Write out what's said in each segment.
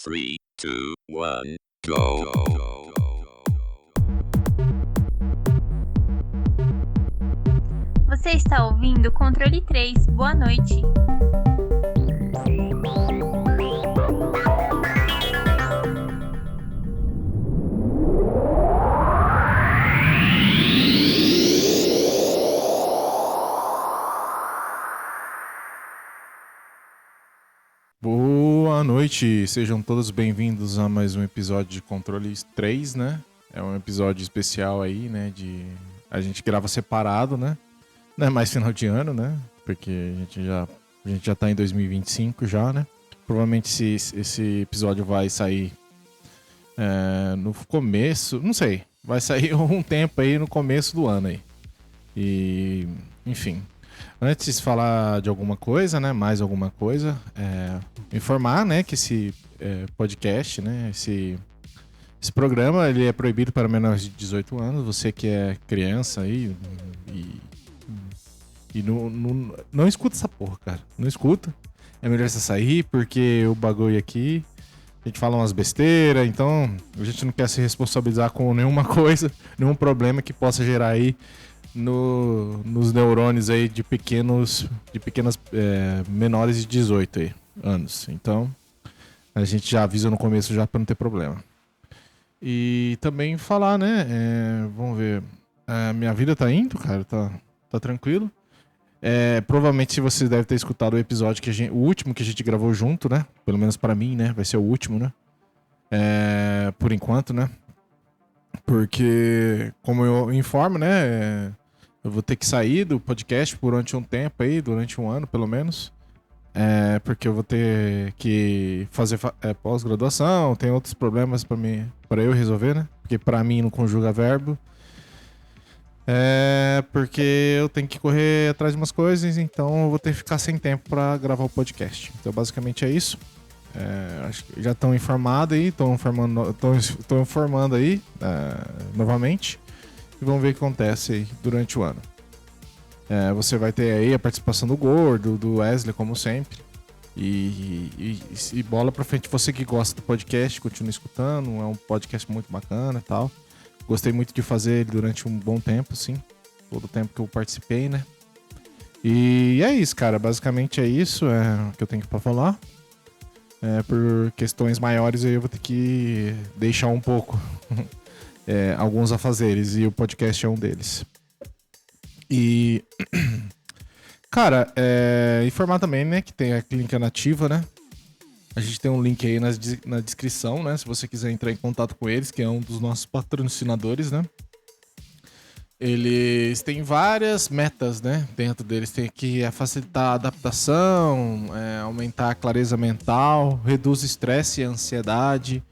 3, 2, 1, go. Você está ouvindo Controle 3. Boa noite. Boa noite, sejam todos bem-vindos a mais um episódio de Controle 3, né? É um episódio especial aí, né? A gente grava separado, né? Não é mais final de ano, né? Porque a gente já tá em 2025 já, né? Provavelmente esse episódio vai sair no começo, não sei. Vai sair um tempo aí no começo do ano aí. E, enfim. Antes de falar de alguma coisa, né? Mais alguma coisa, informar, né? Que esse podcast, né? Esse programa, ele é proibido para menores de 18 anos. Você que é criança aí e não escuta essa porra, cara. Não escuta. É melhor você sair, porque o bagulho aqui, a gente fala umas besteiras, então a gente não quer se responsabilizar com nenhuma coisa, nenhum problema que possa gerar aí nos neurônios aí de pequenas menores de 18 aí, anos. Então, a gente já avisa no começo já para não ter problema. E também falar, né? Vamos ver. Minha vida tá indo, cara, tá tranquilo. Provavelmente você deve ter escutado o episódio o último que a gente gravou junto, né? Pelo menos para mim, né? Vai ser o último, né? Por enquanto, né? Porque, como eu informo, né? Eu vou ter que sair do podcast durante um tempo aí, durante um ano pelo menos. Porque eu vou ter que fazer pós-graduação, tem outros problemas para eu resolver, né? Porque para mim não conjuga verbo. Porque eu tenho que correr atrás de umas coisas, então eu vou ter que ficar sem tempo para gravar o podcast. Então basicamente é isso. Acho que já estão informados aí, estão informando aí novamente. E vamos ver o que acontece aí durante o ano. Você vai ter aí a participação do Gordo, do Wesley, como sempre. E bola pra frente. Você que gosta do podcast, continua escutando. É um podcast muito bacana e tal. Gostei muito de fazer ele durante um bom tempo, sim. Todo o tempo que eu participei, né? E é isso, cara. Basicamente é isso que eu tenho pra falar. Por questões maiores aí eu vou ter que deixar um pouco alguns afazeres. E o podcast é um deles. E, cara, informar também, né, que tem a Clínica Nativa, né? A gente tem um link aí na descrição, né? Se você quiser entrar em contato com eles, que é um dos nossos patrocinadores, né? Eles têm várias metas, né? Dentro deles tem aqui facilitar a adaptação, aumentar a clareza mental, reduz o estresse e a ansiedade,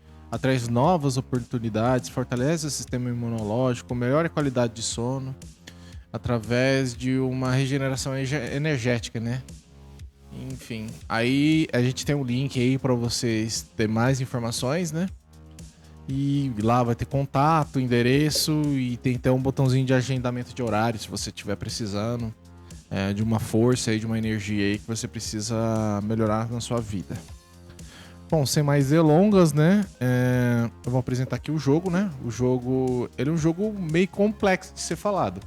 traz novas oportunidades, fortalece o sistema imunológico, melhora a qualidade de sono, através de uma regeneração energética, né? Enfim, aí a gente tem um link aí para vocês ter mais informações, né? E lá vai ter contato, endereço e tem até um botãozinho de agendamento de horário se você estiver precisando de uma força aí, de uma energia aí que você precisa melhorar na sua vida. Bom, sem mais delongas, né? Eu vou apresentar aqui o jogo, né? O jogo, ele é um jogo meio complexo de ser falado.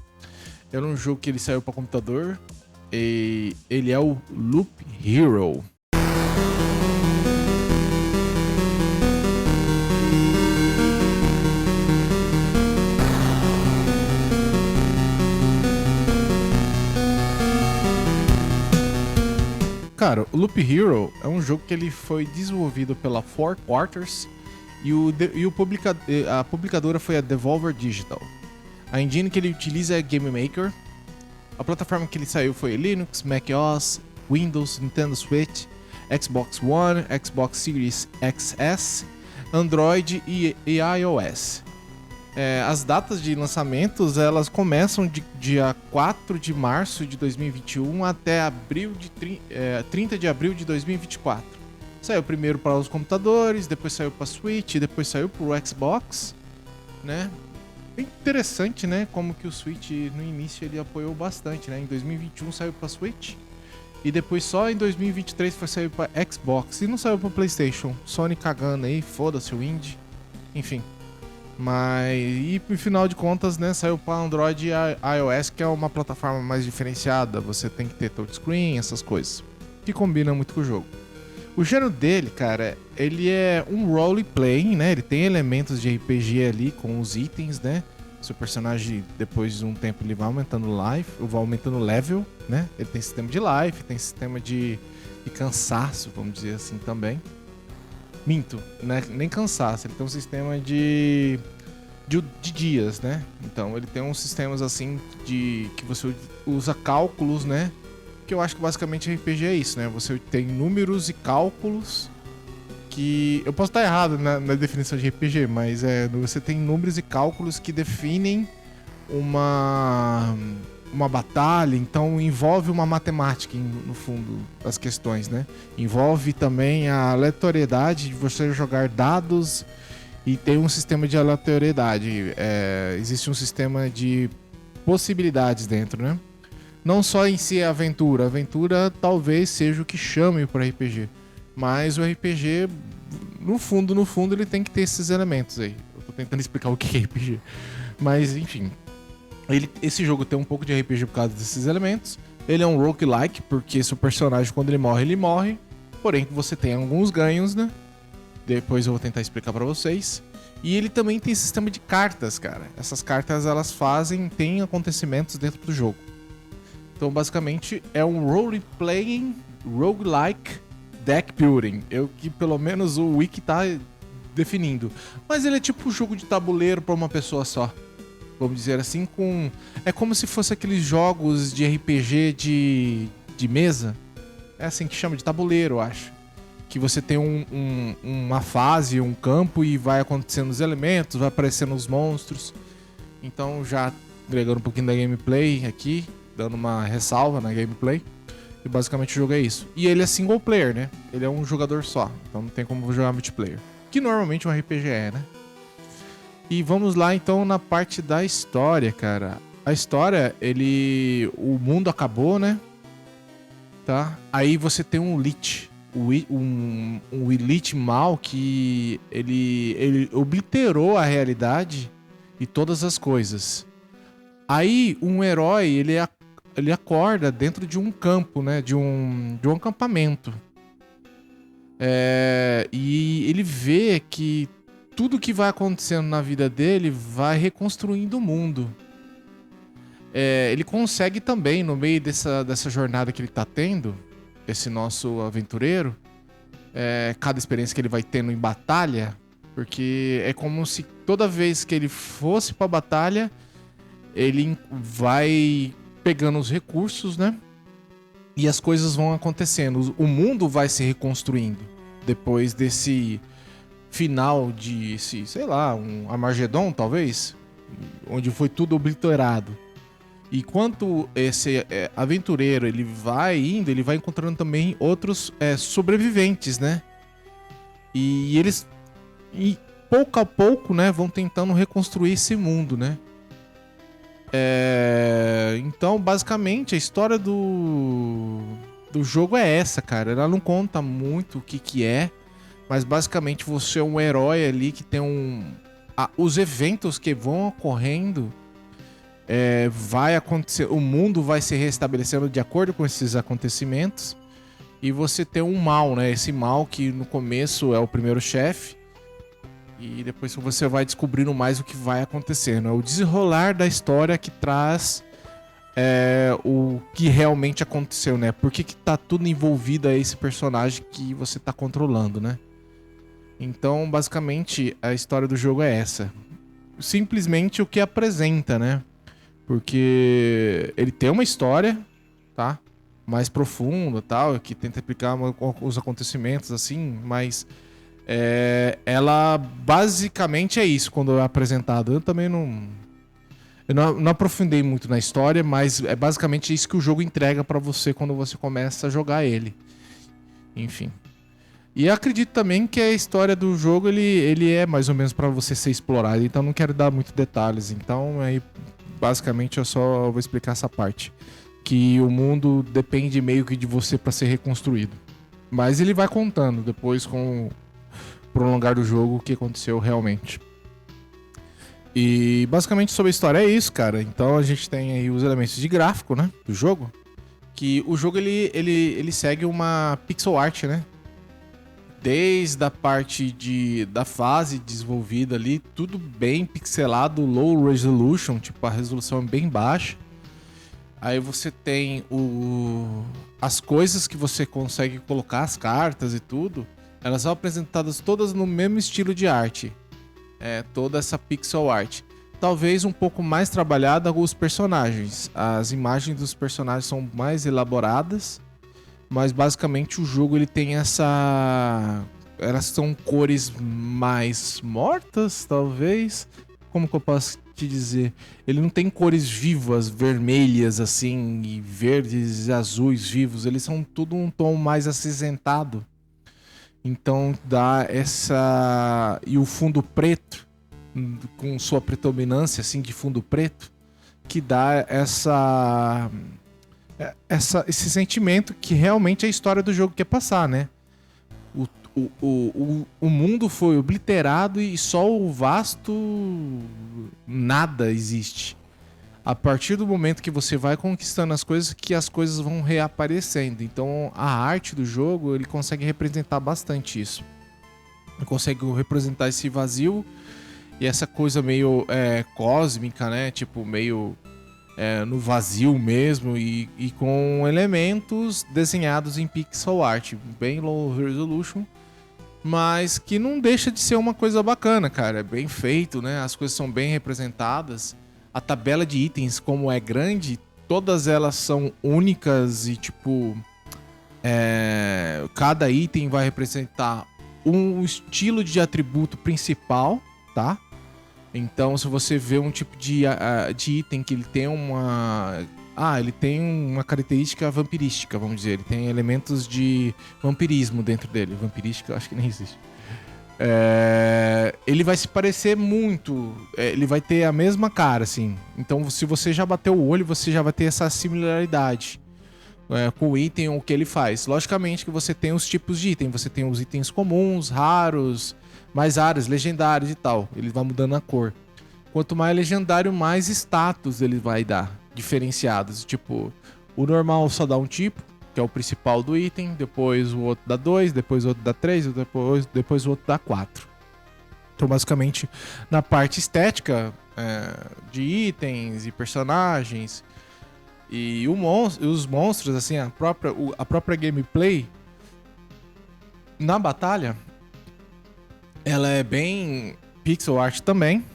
Era um jogo que ele saiu para computador e ele é o Loop Hero. Cara, o Loop Hero é um jogo que ele foi desenvolvido pela Four Quarters e a publicadora foi a Devolver Digital. A engine que ele utiliza é Game Maker. A plataforma que ele saiu foi Linux, macOS, Windows, Nintendo Switch, Xbox One, Xbox Series XS, Android e iOS. As datas de lançamentos elas começam de dia 4 de março de 2021 até 30 de abril de 2024. Saiu primeiro para os computadores, depois saiu para Switch, depois saiu para o Xbox, né? Bem interessante, né? Como que o Switch no início ele apoiou bastante, né? Em 2021 saiu para Switch E depois só em 2023 foi sair pra Xbox. E não saiu pra PlayStation. Sony cagando aí, foda-se o indie. Enfim. Mas, e no final de contas, né, saiu para Android e iOS, que é uma plataforma mais diferenciada. Você tem que ter touchscreen, essas coisas, que combina muito com o jogo. O gênero dele, cara, ele é um role-playing, né? Ele tem elementos de RPG ali com os itens, né? Seu personagem, depois de um tempo, ele vai aumentando life, ou vai aumentando level, né? Ele tem sistema de life, tem sistema de cansaço, vamos dizer assim também. Minto, né? Nem cansaço, ele tem um sistema de dias, né? Então ele tem uns sistemas assim de que você usa cálculos, né? Que eu acho que basicamente RPG é isso, né? Você tem números e cálculos que... Eu posso estar errado na definição de RPG, mas você tem números e cálculos que definem uma batalha, então envolve uma matemática no fundo das questões, né? Envolve também a aleatoriedade de você jogar dados e tem um sistema de aleatoriedade. Existe um sistema de possibilidades dentro, né? Não só em si a aventura. A aventura talvez seja o que chame para RPG, mas o RPG, no fundo, ele tem que ter esses elementos aí. Eu tô tentando explicar o que é RPG, mas enfim. Esse jogo tem um pouco de RPG por causa desses elementos. Ele é um roguelike, porque seu personagem, quando ele morre. Porém, você tem alguns ganhos, né? Depois eu vou tentar explicar pra vocês. E ele também tem sistema de cartas, cara. Essas cartas, elas tem acontecimentos dentro do jogo. Então, basicamente, é um role-playing, roguelike deck building. Que pelo menos o Wiki tá definindo. Mas ele é tipo um jogo de tabuleiro pra uma pessoa só. Vamos dizer assim, é como se fosse aqueles jogos de RPG de mesa. É assim que chama, de tabuleiro, eu acho. Que você tem uma fase, um campo e vai acontecendo os elementos, vai aparecendo os monstros. Então, já agregando um pouquinho da gameplay aqui, dando uma ressalva na gameplay. E basicamente o jogo é isso. E ele é single player, né? Ele é um jogador só, então não tem como jogar multiplayer. Que normalmente um RPG é, né? E vamos lá então na parte da história, cara. A história, o mundo acabou, né? Tá? Aí você tem um Lich. Um Lich mal que ele obliterou a realidade e todas as coisas. Aí um herói, ele acorda dentro de um campo, né? De um acampamento. E ele vê que tudo que vai acontecendo na vida dele vai reconstruindo o mundo. Ele consegue também, no meio dessa jornada que ele tá tendo, esse nosso aventureiro, cada experiência que ele vai tendo em batalha, porque é como se toda vez que ele fosse pra batalha, ele vai pegando os recursos, né? E as coisas vão acontecendo. O mundo vai se reconstruindo depois desse final de, sei lá, um Armagedon, talvez, onde foi tudo obliterado. E enquanto esse aventureiro ele vai encontrando também outros sobreviventes, né? E eles, pouco a pouco, né, vão tentando reconstruir esse mundo, né? Então, basicamente, a história do jogo é essa, cara. Ela não conta muito o que é, mas basicamente você é um herói ali que tem os eventos que vão ocorrendo, vai acontecer, o mundo vai se restabelecendo de acordo com esses acontecimentos. E você tem um mal, né? Esse mal que no começo é o primeiro chefe. E depois você vai descobrindo mais o que vai acontecendo. É o desenrolar da história que traz o que realmente aconteceu, né? Por que tá tudo envolvido a esse personagem que você tá controlando, né? Então, basicamente, a história do jogo é essa. Simplesmente o que apresenta, né? Porque ele tem uma história, tá? Mais profunda, tal, que tenta explicar os acontecimentos, assim, mas ela basicamente é isso quando é apresentado. Eu também não aprofundei muito na história, mas é basicamente isso que o jogo entrega pra você quando você começa a jogar ele. Enfim. E eu acredito também que a história do jogo ele é mais ou menos pra você ser explorado, então não quero dar muitos detalhes. Então aí basicamente eu só vou explicar essa parte. que o mundo depende meio que de você pra ser reconstruído. Mas ele vai contando depois com o prolongar do jogo o que aconteceu realmente. E basicamente sobre a história é isso, cara. Então a gente tem aí os elementos de gráfico, né, do jogo. Que o jogo ele segue uma pixel art, né? Desde a parte da fase desenvolvida ali, tudo bem pixelado, low resolution, tipo a resolução é bem baixa. Aí você tem as coisas que você consegue colocar, as cartas e tudo, elas são apresentadas todas no mesmo estilo de arte. Toda essa pixel art. Talvez um pouco mais trabalhada com os personagens. As imagens dos personagens são mais elaboradas, mas basicamente o jogo ele tem elas são cores mais mortas, talvez. Como que eu posso te dizer? Ele não tem cores vivas, vermelhas assim, e verdes e azuis vivos. Eles são tudo um tom mais acinzentado. Então dá essa... E o fundo preto, com sua predominância assim de fundo preto, que dá esse sentimento que realmente a história do jogo quer passar, né? O mundo foi obliterado e só o vasto nada existe. A partir do momento que você vai conquistando as coisas, que as coisas vão reaparecendo. Então a arte do jogo, ele consegue representar bastante isso. Ele consegue representar esse vazio e essa coisa meio cósmica, né? Tipo, meio no vazio mesmo e com elementos desenhados em pixel art, bem low resolution, mas que não deixa de ser uma coisa bacana, cara. É bem feito, né? As coisas são bem representadas. A tabela de itens, como é grande, todas elas são únicas e, tipo, cada item vai representar um estilo de atributo principal, tá? Então, se você vê um tipo de item que ele tem ele tem uma característica vampirística, vamos dizer. Ele tem elementos de vampirismo dentro dele. Vampirística, eu acho que nem existe. Ele vai se parecer muito. Ele vai ter a mesma cara, assim. Então, se você já bateu o olho, você já vai ter essa similaridade com o item ou o que ele faz. Logicamente que você tem os tipos de item. Você tem os itens comuns, raros, mais raros, legendários e tal. Ele vai mudando a cor. Quanto mais legendário, mais status ele vai dar, diferenciados. Tipo, o normal só dá um tipo, que é o principal do item. Depois o outro dá 2, depois o outro dá 3, depois o outro dá 4. Então, basicamente, na parte estética de itens e personagens e os monstros, assim, a própria gameplay na batalha, ela é bem pixel art também.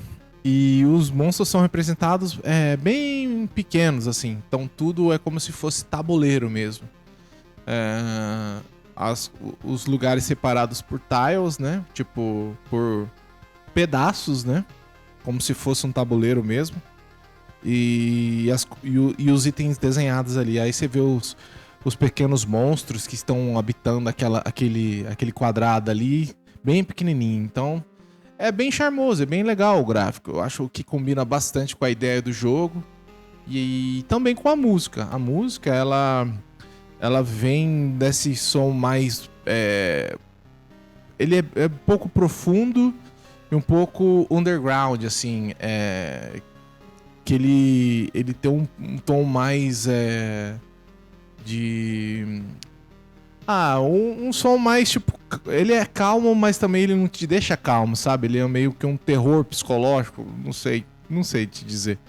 E os monstros são representados bem pequenos, assim. Então tudo é como se fosse tabuleiro mesmo. Os lugares separados por tiles, né? Tipo, por pedaços, né? Como se fosse um tabuleiro mesmo. E os itens desenhados ali. Aí você vê os pequenos monstros que estão habitando aquele quadrado ali, bem pequenininho. Então, é bem charmoso, é bem legal o gráfico. Eu acho que combina bastante com a ideia do jogo. E também com a música. A música, ela vem desse som mais... Ele é um pouco profundo e um pouco underground, assim. Que ele tem um tom mais de... um som mais, tipo... Ele é calmo, mas também ele não te deixa calmo, sabe? Ele é meio que um terror psicológico, não sei te dizer.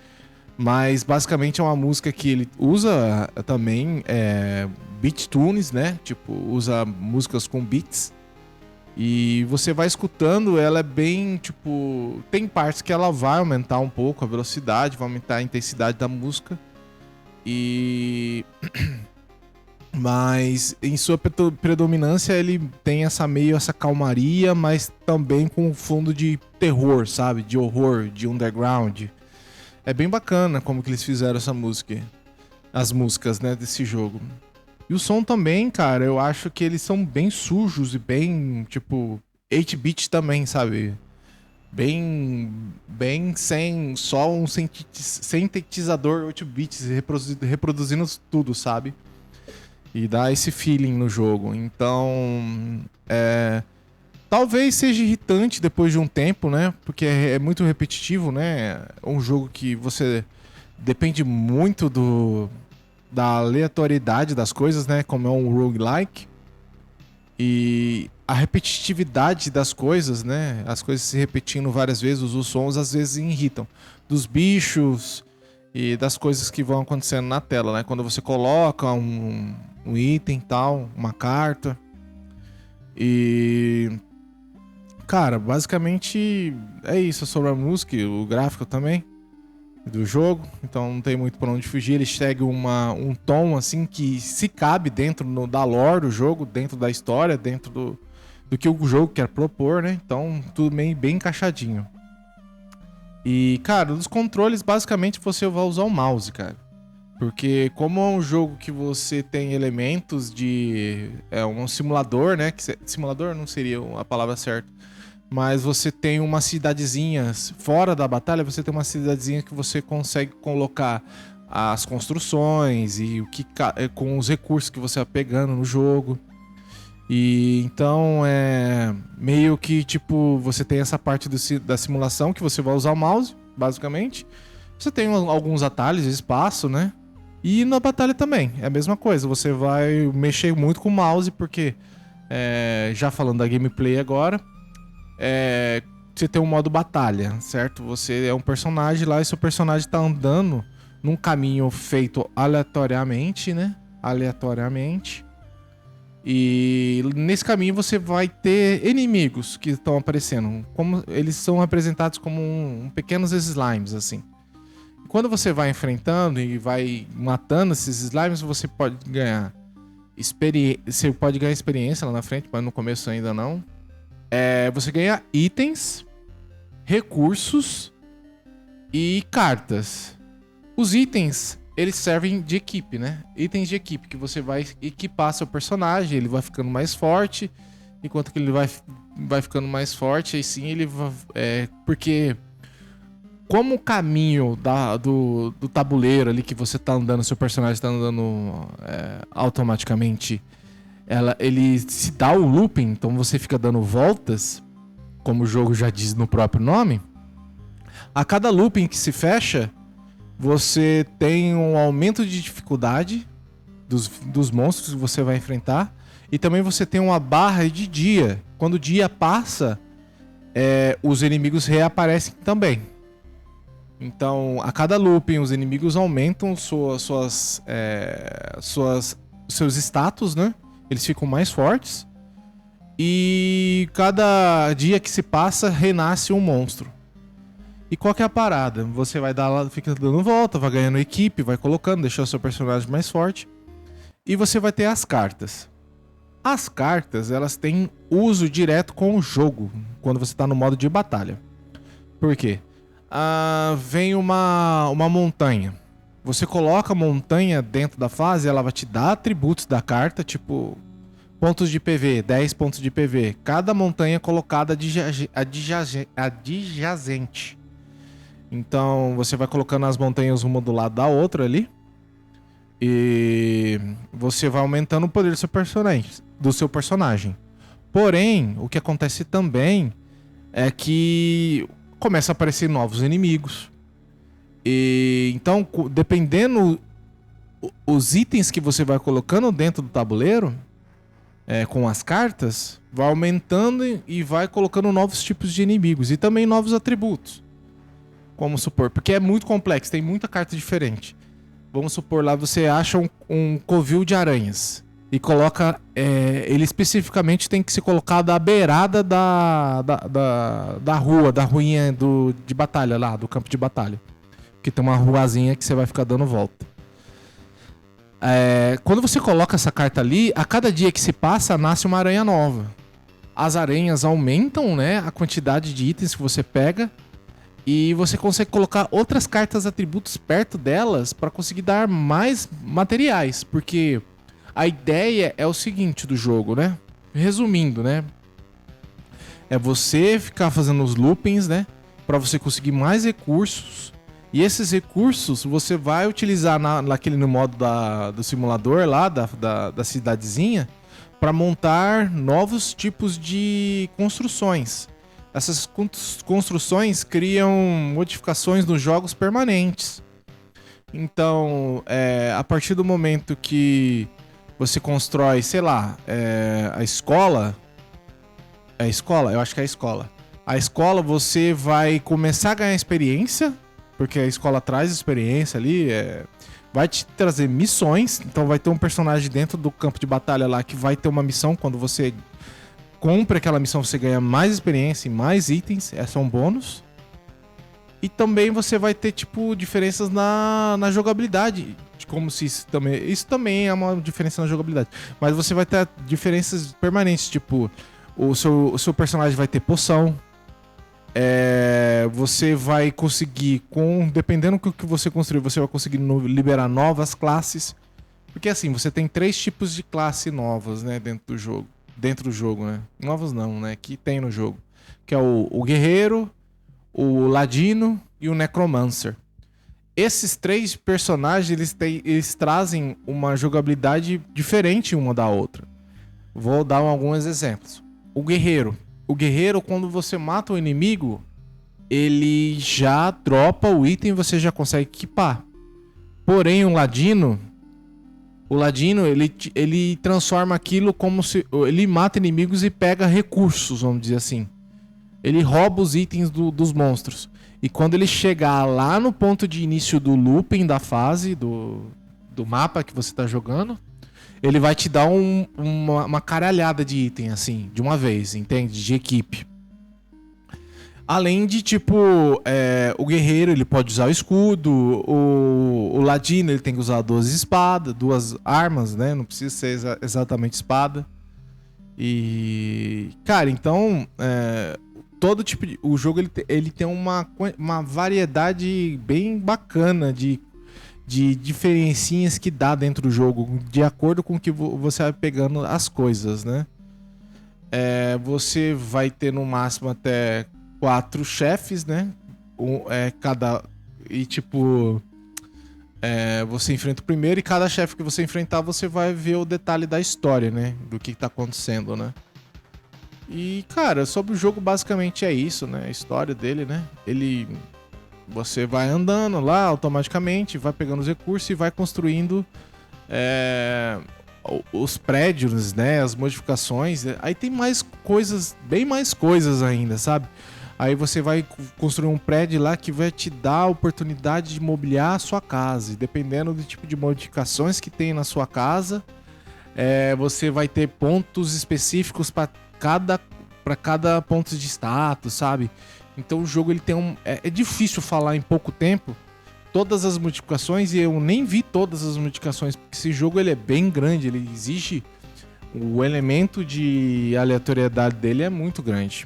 Mas, basicamente, é uma música que ele usa também beat tunes, né? Tipo, usa músicas com beats. E você vai escutando, ela é bem, tipo... Tem partes que ela vai aumentar um pouco a velocidade, vai aumentar a intensidade da música. Mas em sua predominância ele tem essa calmaria, mas também com um fundo de terror, sabe? De horror, de underground. É bem bacana como que eles fizeram essa música. As músicas, né, desse jogo. E o som também, cara, eu acho que eles são bem sujos e bem, tipo, 8-bit também, sabe? bem sem só um sintetizador 8 bits reproduzindo tudo, sabe? E dá esse feeling no jogo. Então, talvez seja irritante depois de um tempo, né? Porque é muito repetitivo, né? É um jogo que você depende muito da aleatoriedade das coisas, né? Como é um roguelike. E a repetitividade das coisas, né? As coisas se repetindo várias vezes, os sons às vezes irritam. Dos bichos e das coisas que vão acontecendo na tela, né? Quando você coloca um item tal, uma carta. E... cara, basicamente é isso sobre a música e o gráfico também do jogo. Então não tem muito pra onde fugir. Ele segue um tom assim que se cabe dentro da lore do jogo, dentro da história, dentro do que o jogo quer propor, né? Então tudo bem encaixadinho. E, cara, dos controles, basicamente você vai usar o mouse, cara. Porque como é um jogo que você tem elementos de... é um simulador, né? Simulador não seria a palavra certa. Mas você tem uma cidadezinha fora da batalha, você tem uma cidadezinha que você consegue colocar as construções e com os recursos que você vai pegando no jogo. E então é meio que tipo, você tem essa parte da simulação que você vai usar o mouse, basicamente. Você tem alguns atalhos, espaço, né? E na batalha também, é a mesma coisa. Você vai mexer muito com o mouse, porque já falando da gameplay agora, você tem um modo batalha, certo? Você é um personagem lá e seu personagem tá andando num caminho feito aleatoriamente, né? Aleatoriamente. E nesse caminho você vai ter inimigos que estão aparecendo. Como eles são apresentados como pequenos slimes, assim. E quando você vai enfrentando e vai matando esses slimes, você pode ganhar experiência lá na frente, mas no começo ainda não. Você ganha itens, recursos e cartas. Os itens, eles servem de equipe, né? Itens de equipe, que você vai equipar seu personagem, ele vai ficando mais forte. Enquanto que ele vai ficando mais forte, aí sim ele vai... porque como o caminho do tabuleiro ali que você tá andando, seu personagem tá andando automaticamente... ele se dá o looping, então você fica dando voltas, como o jogo já diz no próprio nome. A cada looping que se fecha, você tem um aumento de dificuldade dos monstros que você vai enfrentar. E também você tem uma barra de dia. Quando o dia passa, os inimigos reaparecem também. Então, a cada looping, os inimigos aumentam seus status, né? Eles ficam mais fortes. E cada dia que se passa, renasce um monstro. E qual que é a parada? Você vai fica dando volta, vai ganhando equipe, vai colocando, deixando o seu personagem mais forte. E você vai ter as cartas. As cartas, elas têm uso direto com o jogo, quando você está no modo de batalha. Por quê? Vem uma montanha. Você coloca a montanha dentro da fase, ela vai te dar atributos da carta, tipo pontos de PV, 10 pontos de PV. Cada montanha é colocada adjacente. Então você vai colocando as montanhas uma do lado da outra ali. E você vai aumentando o poder do seu personagem. Porém, o que acontece também é que começa a aparecer novos inimigos. E então, dependendo os itens que você vai colocando dentro do tabuleiro, com as cartas, vai aumentando e vai colocando novos tipos de inimigos e também novos atributos. Vamos supor, porque é muito complexo, tem muita carta diferente. Vamos supor, lá você acha um covil de aranhas e coloca... ele especificamente tem que se colocar da beirada da rua, da ruinha de batalha lá, do campo de batalha. Porque tem uma ruazinha que você vai ficar dando volta. Quando você coloca essa carta ali, a cada dia que se passa, nasce uma aranha nova. As aranhas aumentam, né, a quantidade de itens que você pega. E você consegue colocar outras cartas atributos perto delas para conseguir dar mais materiais. Porque a ideia é o seguinte do jogo, né? Resumindo, né? É você ficar fazendo os loopings, né? Pra você conseguir mais recursos. E esses recursos você vai utilizar no modo do simulador lá, da cidadezinha, para montar novos tipos de construções. Essas construções criam modificações nos jogos permanentes. Então, a partir do momento que você constrói, sei lá, a escola... É a escola? Eu acho que é a escola. A escola você vai começar a ganhar experiência, porque a escola traz experiência ali, vai te trazer missões. Então vai ter um personagem dentro do campo de batalha lá que vai ter uma missão. Quando você compra aquela missão, você ganha mais experiência e mais itens. É só um bônus. E também você vai ter, tipo, diferenças na jogabilidade. Como se isso também é uma diferença na jogabilidade. Mas você vai ter diferenças permanentes. Tipo, o seu personagem vai ter poção. Você vai conseguir, dependendo do que você construir, você vai conseguir liberar novas classes. Porque assim, você tem 3 tipos de classe novas, né, dentro do jogo, né? Novos não, né? Que tem no jogo. Que é o guerreiro, o ladino e o necromancer. Esses 3 personagens, eles trazem uma jogabilidade diferente uma da outra. Vou dar alguns exemplos. O guerreiro, quando você mata o inimigo, ele já dropa o item e você já consegue equipar. Porém, o ladino, ele transforma aquilo como se... Ele mata inimigos e pega recursos, vamos dizer assim. Ele rouba os itens dos monstros. E quando ele chegar lá no ponto de início do looping da fase, do mapa que você tá jogando, ele vai te dar uma caralhada de item, assim, de uma vez, entende? De equipe. Além de, tipo, o guerreiro, ele pode usar o escudo, o ladino, ele tem que usar 2 armas, né? Não precisa ser exatamente espada. E, cara, então, todo tipo de... O jogo, ele tem uma variedade bem bacana de diferencinhas que dá dentro do jogo, de acordo com que você vai pegando as coisas, né? Você vai ter no máximo até 4 chefes, né? E tipo... você enfrenta o primeiro e cada chefe que você enfrentar, você vai ver o detalhe da história, né? Do que tá acontecendo, né? E, cara, sobre o jogo basicamente é isso, né? A história dele, né? Você vai andando lá automaticamente, vai pegando os recursos e vai construindo os prédios, né? As modificações. Aí tem mais coisas, bem mais coisas ainda, sabe? Aí você vai construir um prédio lá que vai te dar a oportunidade de mobiliar a sua casa. E dependendo do tipo de modificações que tem na sua casa, você vai ter pontos específicos para cada ponto de status, sabe? Então o jogo ele tem é difícil falar em pouco tempo todas as modificações, e eu nem vi todas as modificações, porque esse jogo ele é bem grande, ele exige... O elemento de aleatoriedade dele é muito grande.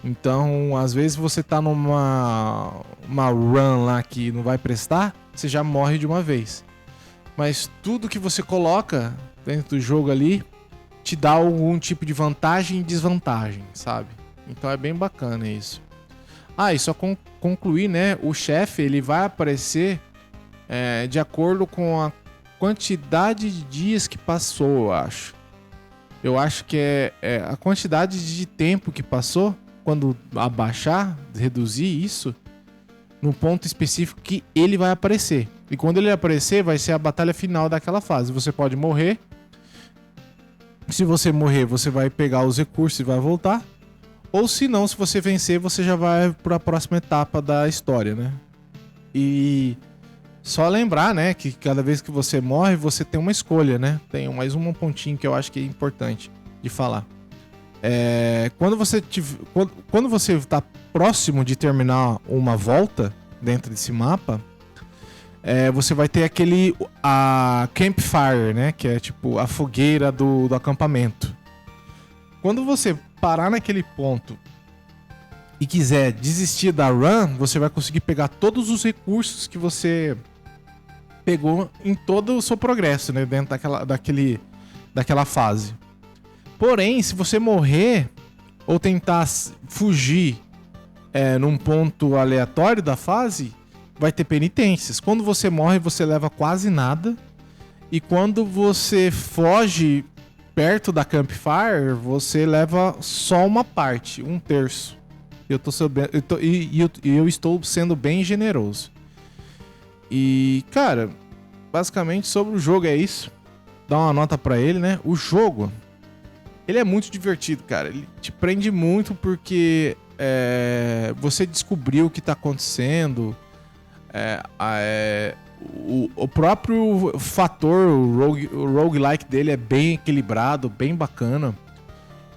Então, às vezes você tá numa run lá que não vai prestar, você já morre de uma vez. Mas tudo que você coloca dentro do jogo ali te dá algum tipo de vantagem e desvantagem, sabe? Então é bem bacana isso. E só concluir, né? O chefe, ele vai aparecer de acordo com a quantidade de dias que passou, eu acho. Eu acho que é a quantidade de tempo que passou, quando abaixar, reduzir isso, no ponto específico que ele vai aparecer. E quando ele aparecer, vai ser a batalha final daquela fase. Você pode morrer. Se você morrer, você vai pegar os recursos e vai voltar. Ou se não, se você vencer, você já vai para a próxima etapa da história, né? E só lembrar, né, que cada vez que você morre, você tem uma escolha, né? Tem mais um pontinho que eu acho que é importante de falar. Quando você está próximo de terminar uma volta dentro desse mapa, você vai ter a campfire, né? Que é tipo a fogueira do acampamento. Quando você parar naquele ponto e quiser desistir da run, você vai conseguir pegar todos os recursos que você pegou em todo o seu progresso, né? Dentro daquela fase. Porém, se você morrer, ou tentar fugir num ponto aleatório da fase, vai ter penitências. Quando você morre, você leva quase nada. E quando você foge perto da campfire, você leva só uma parte, 1/3. Eu estou sendo bem generoso. E, cara, basicamente sobre o jogo é isso. Dá uma nota pra ele, né? O jogo, ele é muito divertido, cara. Ele te prende muito porque você descobriu o que tá acontecendo. O próprio fator, o roguelike dele é bem equilibrado, bem bacana.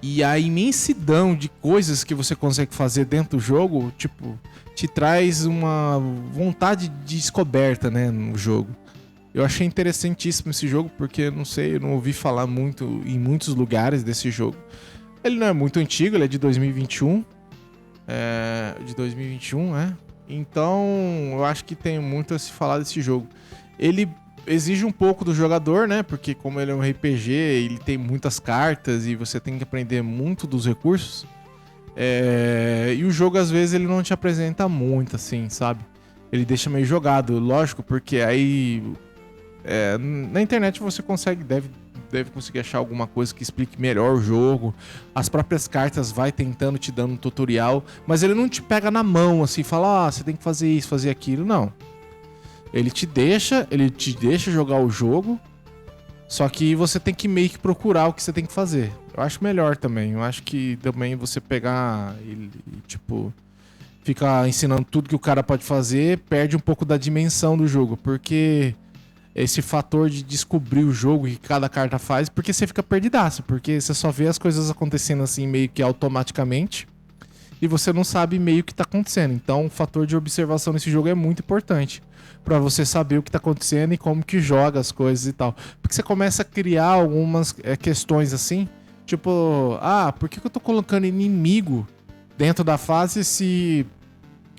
E a imensidão de coisas que você consegue fazer dentro do jogo, tipo, te traz uma vontade de descoberta, né, no jogo. Eu achei interessantíssimo esse jogo, porque, não sei, eu não ouvi falar muito em muitos lugares desse jogo. Ele não é muito antigo, ele é de 2021. Então, eu acho que tem muito a se falar desse jogo. Ele exige um pouco do jogador, né? Porque como ele é um RPG, ele tem muitas cartas e você tem que aprender muito dos recursos. E o jogo, às vezes, ele não te apresenta muito, assim, sabe? Ele deixa meio jogado, lógico, porque aí... na internet você deve conseguir achar alguma coisa que explique melhor o jogo. As próprias cartas vai tentando te dando um tutorial, mas ele não te pega na mão assim, fala, você tem que fazer isso, fazer aquilo, não. Ele te deixa jogar o jogo, só que você tem que meio que procurar o que você tem que fazer. Eu acho melhor também. Eu acho que também você pegar e tipo, ficar ensinando tudo que o cara pode fazer, perde um pouco da dimensão do jogo, porque esse fator de descobrir o jogo que cada carta faz, porque você fica perdidaço, porque você só vê as coisas acontecendo assim meio que automaticamente e você não sabe meio o que tá acontecendo. Então o fator de observação nesse jogo é muito importante pra você saber o que tá acontecendo e como que joga as coisas e tal. Porque você começa a criar algumas questões assim, tipo, por que eu tô colocando inimigo dentro da fase se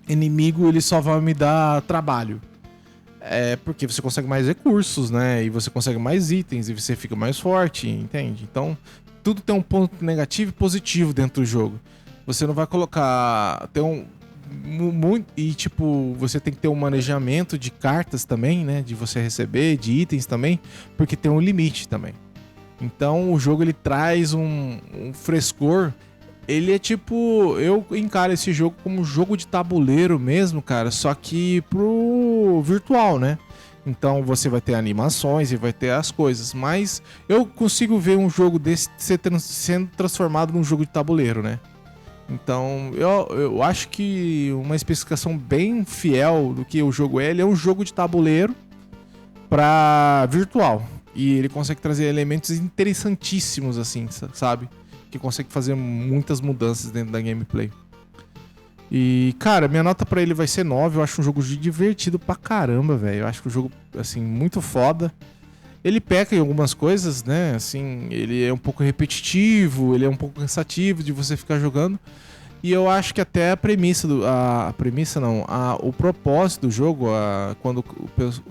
inimigo ele só vai me dar trabalho? Porque você consegue mais recursos, né? E você consegue mais itens e você fica mais forte, entende? Então, tudo tem um ponto negativo e positivo dentro do jogo. Você não vai colocar... você tem que ter um manejamento de cartas também, né? De você receber, de itens também, porque tem um limite também. Então, o jogo ele traz um frescor. Ele é tipo... Eu encaro esse jogo como um jogo de tabuleiro mesmo, cara. Só que pro virtual, né? Então você vai ter animações e vai ter as coisas. Mas eu consigo ver um jogo desse sendo transformado num jogo de tabuleiro, né? Então eu acho que uma especificação bem fiel do que o jogo ele é um jogo de tabuleiro pra virtual. E ele consegue trazer elementos interessantíssimos, assim, sabe? Que consegue fazer muitas mudanças dentro da gameplay. E, cara, minha nota pra ele vai ser 9. Eu acho um jogo divertido pra caramba, velho. Eu acho que o jogo, assim, muito foda. Ele peca em algumas coisas, né? Assim, ele é um pouco repetitivo, ele é um pouco cansativo de você ficar jogando. E eu acho que até o propósito do jogo, quando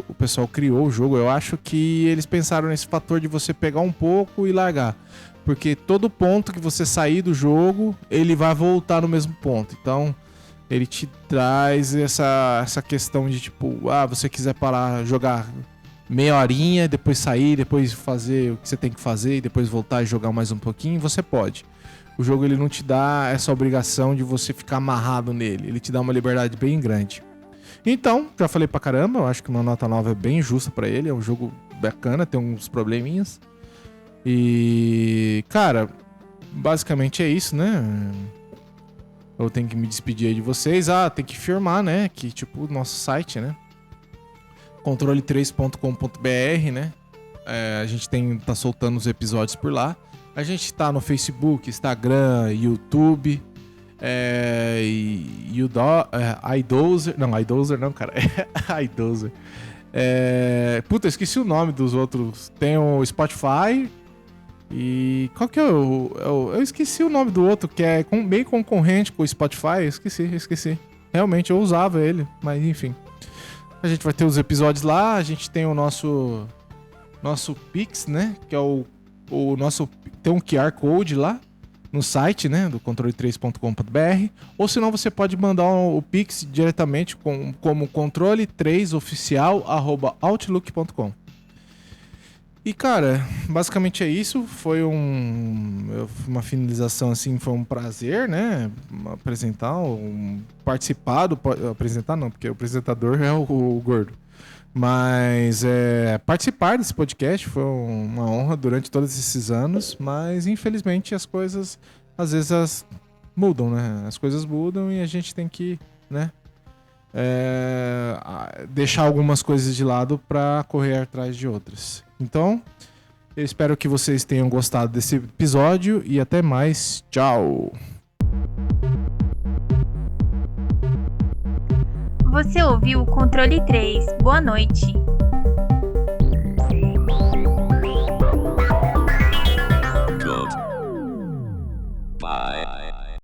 o pessoal criou o jogo, eu acho que eles pensaram nesse fator de você pegar um pouco e largar. Porque todo ponto que você sair do jogo, ele vai voltar no mesmo ponto. Então, ele te traz essa questão de tipo, você quiser parar, jogar meia horinha, depois sair, depois fazer o que você tem que fazer e depois voltar e jogar mais um pouquinho, você pode. O jogo ele não te dá essa obrigação de você ficar amarrado nele. Ele te dá uma liberdade bem grande. Então, já falei pra caramba, eu acho que uma nota 9 é bem justa pra ele. É um jogo bacana, tem uns probleminhas. E, cara, basicamente é isso, né? Eu tenho que me despedir aí de vocês. Tem que firmar, né? Que tipo o nosso site, né? controle3.com.br, né? A gente tá soltando os episódios por lá. A gente tá no Facebook, Instagram, YouTube, iDozer. Não, iDozer não, cara. iDozer. Puta, esqueci o nome dos outros. Tem o Spotify. E qual que é eu esqueci o nome do outro, que é bem concorrente com o Spotify. Eu esqueci. Realmente eu usava ele, mas enfim. A gente vai ter os episódios lá. A gente tem o nosso Pix, né? Que é o nosso... Tem um QR Code lá no site, né, do controle3.com.br, ou senão você pode mandar o Pix diretamente como controle3oficial@outlook.com. E, cara, basicamente é isso. Foi uma finalização, assim, foi um prazer, né? Apresentar, participar do... Apresentar não, porque o apresentador é o Gordo. Mas participar desse podcast foi uma honra durante todos esses anos, mas infelizmente as coisas, às vezes, mudam, né? As coisas mudam e a gente tem que, né? Deixar algumas coisas de lado para correr atrás de outras. Então, eu espero que vocês tenham gostado desse episódio e até mais. Tchau! Você ouviu o Controle 3. Boa noite.